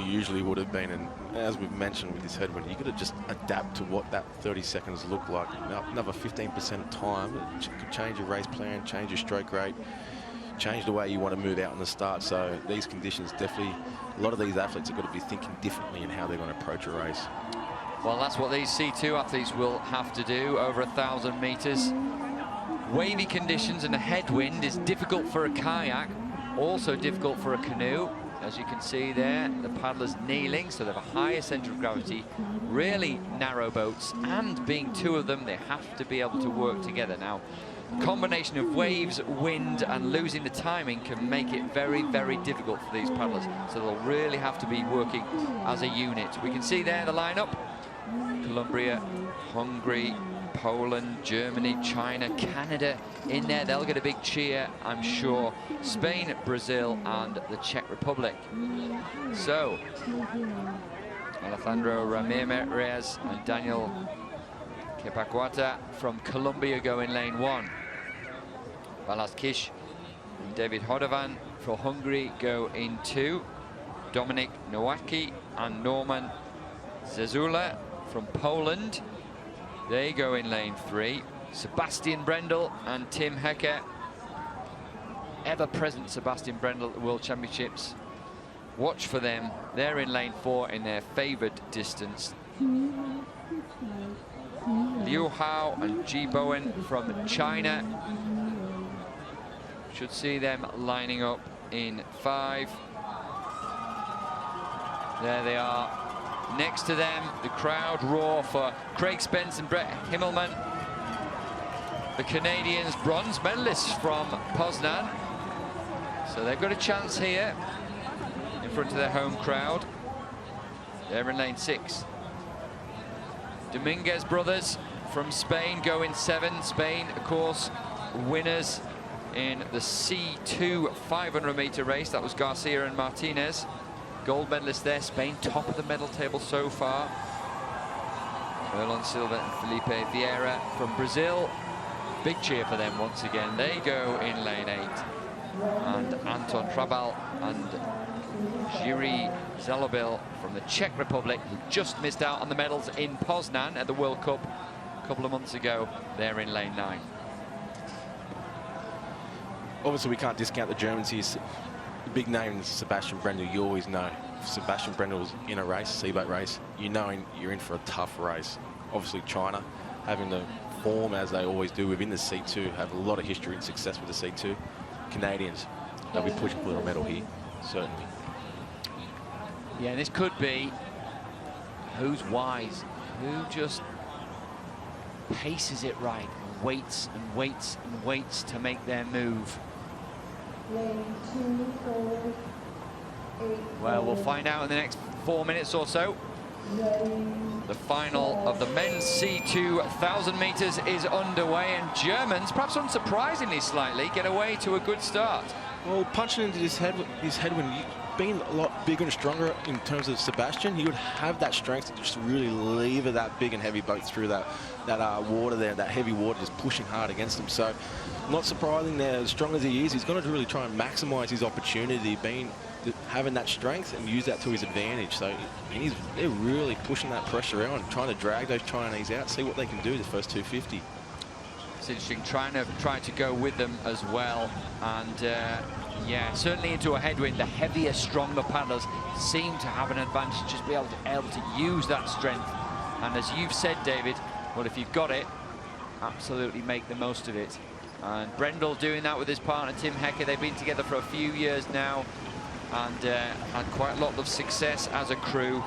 usually would have been. And as we've mentioned with this headwind, you've got to just adapt to what that 30 seconds look like. Another 15% of time, it could change your race plan, change your stroke rate, change the way you want to move out in the start. So these conditions definitely, a lot of these athletes have got to be thinking differently in how they're going to approach a race. Well, that's what these C2 athletes will have to do over 1,000 meters. Wavy conditions and a headwind is difficult for a kayak, also difficult for a canoe. As you can see there, the paddlers kneeling, so they have a higher center of gravity, really narrow boats, and being two of them, they have to be able to work together. Now, combination of waves, wind, and losing the timing can make it very, very difficult for these paddlers. So they'll really have to be working as a unit. We can see there the lineup: Colombia, Hungary, Poland, Germany, China, Canada in there. They'll get a big cheer, I'm sure. Spain, Brazil, and the Czech Republic. So, Alejandro Ramirez and Daniel Kepakwata from Colombia go in lane 1. Balázs Kiss and David Hodovan for Hungary go in 2. Dominik Nowacki and Norman Zezula from Poland, they go in lane 3. Sebastian Brendel and Tim Hecker, ever-present Sebastian Brendel at the World Championships. Watch for them. They're in lane 4 in their favoured distance. Liu Hao and Ji Bowen from China. Should see them lining up in 5. There they are. Next to them, the crowd roar for Craig Spence and Brett Himmelman, the Canadians, bronze medalists from Poznan. So they've got a chance here in front of their home crowd. They're in lane 6. Dominguez brothers from Spain go in 7. Spain, of course, winners in the C2 500-meter race. That was Garcia and Martinez. Gold medalist there. Spain top of the medal table so far. Erlon Silva and Felipe Vieira from Brazil. Big cheer for them once again. They go in lane 8. And Anton Trabal and Jiří Zalobil from the Czech Republic, who just missed out on the medals in Poznan at the World Cup a couple of months ago. They're in lane 9. Obviously, we can't discount the Germans here. The big name is Sebastian Brendel. You always know if Sebastian Brendel's in a race, seaboat race, you know you're in for a tough race. Obviously, China having the form as they always do within the C2, have a lot of history and success with the C2. Canadians, they'll be pushing for a medal here, certainly. Yeah, this could be who's wise, who just paces it right, and waits and waits and waits to make their move. Well, we'll find out in the next 4 minutes or so. The final of the men's C2 1,000 meters is underway, and Germans, perhaps unsurprisingly slightly, get away to a good start. Well, punching into this headwind, being a lot bigger and stronger in terms of Sebastian, he would have that strength to just really lever that big and heavy boat through that water there, that heavy water just pushing hard against him. So, not surprising there, as strong as he is, he's going to really try and maximize his opportunity, having that strength and use that to his advantage. So they're really pushing that pressure on, trying to drag those Chinese out, see what they can do the first 250. It's interesting, trying to go with them as well. And yeah, certainly into a headwind, the heavier, stronger paddlers seem to have an advantage, just be able to use that strength. And as you've said, David, well, if you've got it, absolutely make the most of it. And Brendel doing that with his partner Tim Hecker. They've been together for a few years now, and had quite a lot of success as a crew.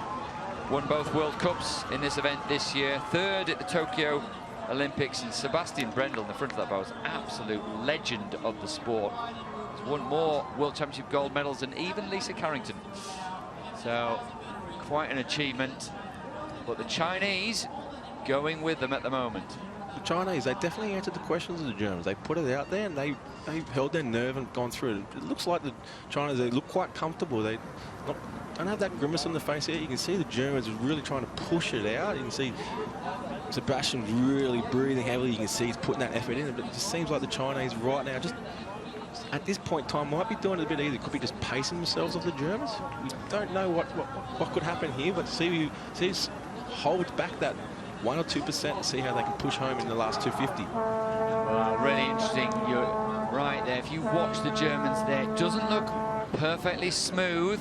Won both World Cups in this event this year. 3rd at the Tokyo Olympics, and Sebastian Brendel in the front of that boat, absolute legend of the sport. He's won more World Championship gold medals than even Lisa Carrington. So quite an achievement. But the Chinese going with them at the moment. The Chinese, they definitely answered the questions of the Germans. They put it out there and they held their nerve and gone through it. It looks like the Chinese, they look quite comfortable. They don't have that grimace on the face here. You can see the Germans are really trying to push it out. You can see Sebastian really breathing heavily. You can see he's putting that effort in. But it just seems like the Chinese right now just at this point in time, might be doing it a bit easy. Could be just pacing themselves off the Germans. We don't know what could happen here, but see holds back that 1 or 2% and see how they can push home in the last 250. Well, really interesting. You're right there. If you watch the Germans there, it doesn't look perfectly smooth.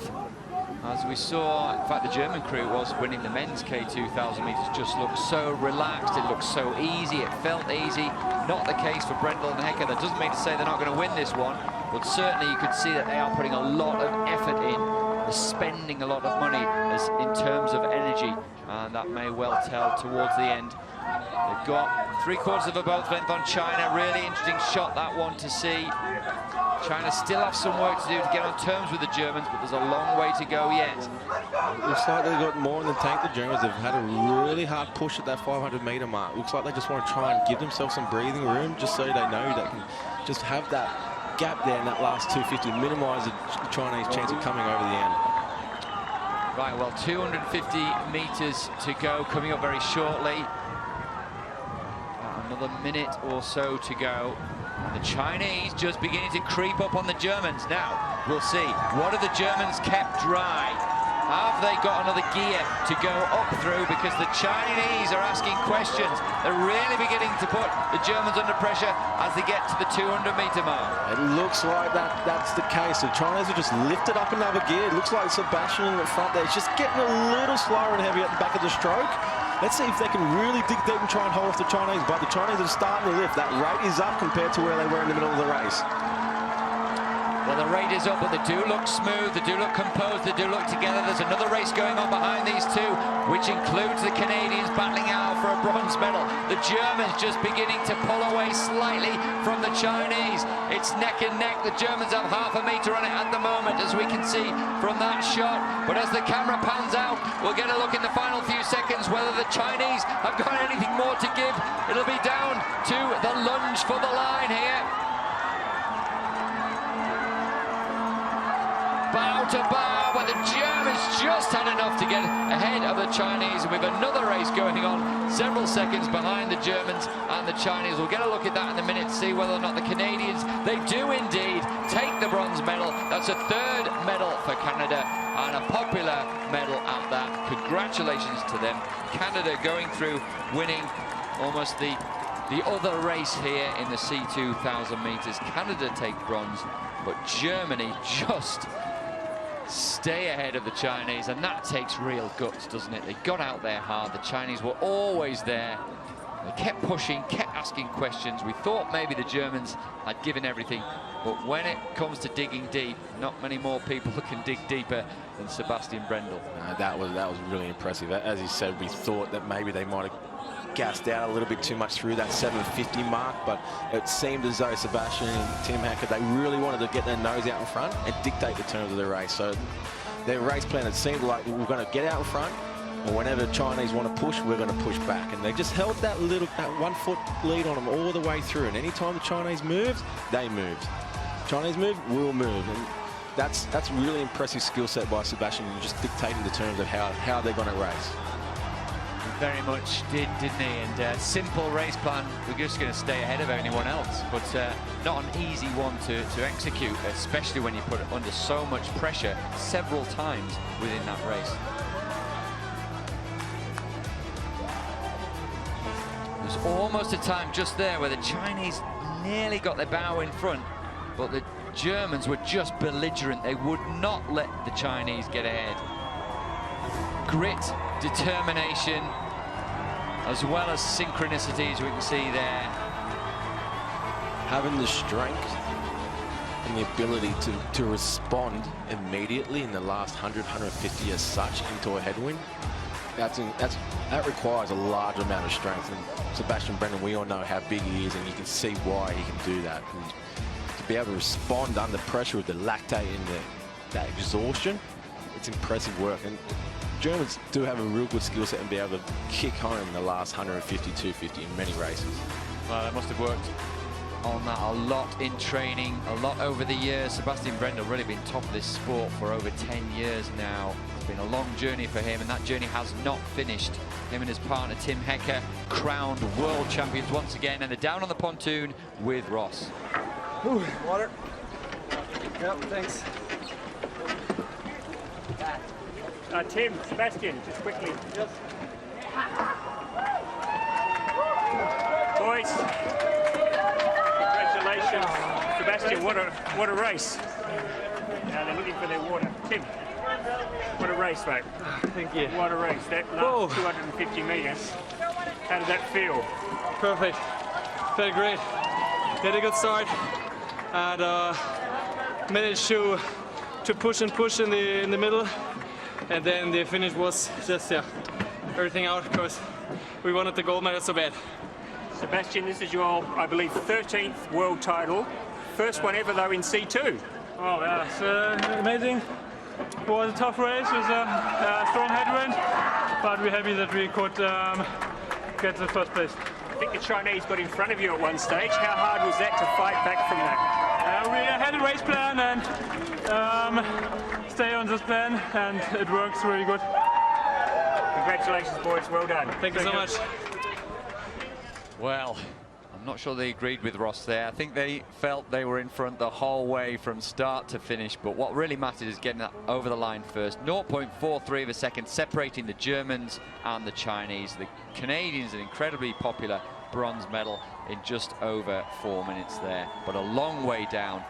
As we saw, in fact, the German crew was winning the men's K2000 meters, just looked so relaxed, it looked so easy, it felt easy. Not the case for Brendel and Hecker. That doesn't mean to say they're not going to win this one, but certainly you could see that they are putting a lot of effort in, they're spending a lot of money in terms of energy, and that may well tell towards the end. They've got 3/4 of a boat length on China. Really interesting shot, that one, to see. China still have some work to do to get on terms with the Germans, but there's a long way to go yet. Looks like they've got more in the tank, the Germans. They've had a really hard push at that 500-meter mark. Looks like they just want to try and give themselves some breathing room, just so they know they can just have that gap there in that last 250, minimise the Chinese chance of coming over the end. Right, well, 250 meters to go, coming up very shortly. Another minute or so to go. And the Chinese just beginning to creep up on the Germans. Now, we'll see. What have the Germans kept dry? Have they got another gear to go up through? Because the Chinese are asking questions. They're really beginning to put the Germans under pressure as they get to the 200-meter mark. It looks like that's the case. The Chinese have just lifted up another gear. It looks like Sebastian in the front there. It's just getting a little slower and heavier at the back of the stroke. Let's see if they can really dig deep and try and hold off the Chinese. But the Chinese are starting to lift. That rate is up compared to where they were in the middle of the race. Well, the rate is up, but they do look smooth, they do look composed, they do look together. There's another race going on behind these two, which includes the Canadians battling out for a bronze medal. The Germans just beginning to pull away slightly from the Chinese. It's neck and neck. The Germans have half a meter on it at the moment, as we can see from that shot. But as the camera pans out, we'll get a look in the final few seconds whether the Chinese have got anything more to give. It'll be down to the lunge for the line here. Bow to bow, but the Germans just had enough to get ahead of the Chinese. And with another race going on, several seconds behind the Germans and the Chinese. We'll get a look at that in a minute, see whether or not the Canadians, they do indeed take the bronze medal. That's a third medal for Canada, and a popular medal at that. Congratulations to them. Canada going through, winning almost the other race here in the C2000 meters. Canada take bronze, but Germany just stay ahead of the Chinese, and that takes real guts, doesn't it? They got out there hard. The Chinese were always there. They kept pushing, kept asking questions. We thought maybe the Germans had given everything, but when it comes to digging deep, not many more people can dig deeper than Sebastian Brendel. That was really impressive. As you said, we thought that maybe they might have gassed out a little bit too much through that 750 mark, but it seemed as though Sebastian and Tim Hecker, they really wanted to get their nose out in front and dictate the terms of the race. So their race plan, it seemed like we're going to get out in front, and whenever the Chinese want to push, we're going to push back. And they just held that 1 foot lead on them all the way through. And anytime the Chinese moved, they moved. Chinese move, we'll move. And that's really impressive skill set by Sebastian, just dictating the terms of how they're going to race. Very much did, didn't he? And simple race plan. We're just going to stay ahead of anyone else, but not an easy one to execute, especially when you put it under so much pressure several times within that race. There's almost a time just there where the Chinese nearly got their bow in front, but the Germans were just belligerent. They would not let the Chinese get ahead. Grit, determination, as well as synchronicity, as we can see there. Having the strength and the ability to respond immediately in the last 100, 150 as such into a headwind, that requires a large amount of strength. And Sebastian Brendel, we all know how big he is, and you can see why he can do that. And to be able to respond under pressure with the lactate and that exhaustion, it's impressive work. And Germans do have a real good skill set and be able to kick home in the last 150, 250 in many races. Well, they must have worked on that a lot in training, a lot over the years. Sebastian Brendel really been top of this sport for over 10 years now. It's been a long journey for him, and that journey has not finished. Him and his partner Tim Hecker, crowned world champions once again, and they're down on the pontoon with Ross. Ooh, water. Yep, thanks. Tim, Sebastian, just quickly. Yes. Boys, congratulations. Sebastian, what a race. Now they're looking for their water. Tim, what a race, mate. Thank you. What a race. That last 250 metres, how did that feel? Perfect. Felt great. Had a good start and managed to push and push in the middle, and then the finish was just everything out because we wanted the gold medal so bad. Sebastian, this is your, I believe, 13th world title. First one ever, though, in C2. Oh, yeah, it's amazing. It was a tough race with a strong headwind, but we're happy that we could get the first place. I think the Chinese got in front of you at one stage. How hard was that to fight back from that? We had a race plan and stay on this plan, and it works really good. Congratulations, boys. Well done. Thank you so much. Well, I'm not sure they agreed with Ross there. I think they felt they were in front the whole way from start to finish, but what really mattered is getting that over the line first. 0.43 of a second separating the Germans and the Chinese. The Canadians, an incredibly popular bronze medal in just over 4 minutes there, but a long way down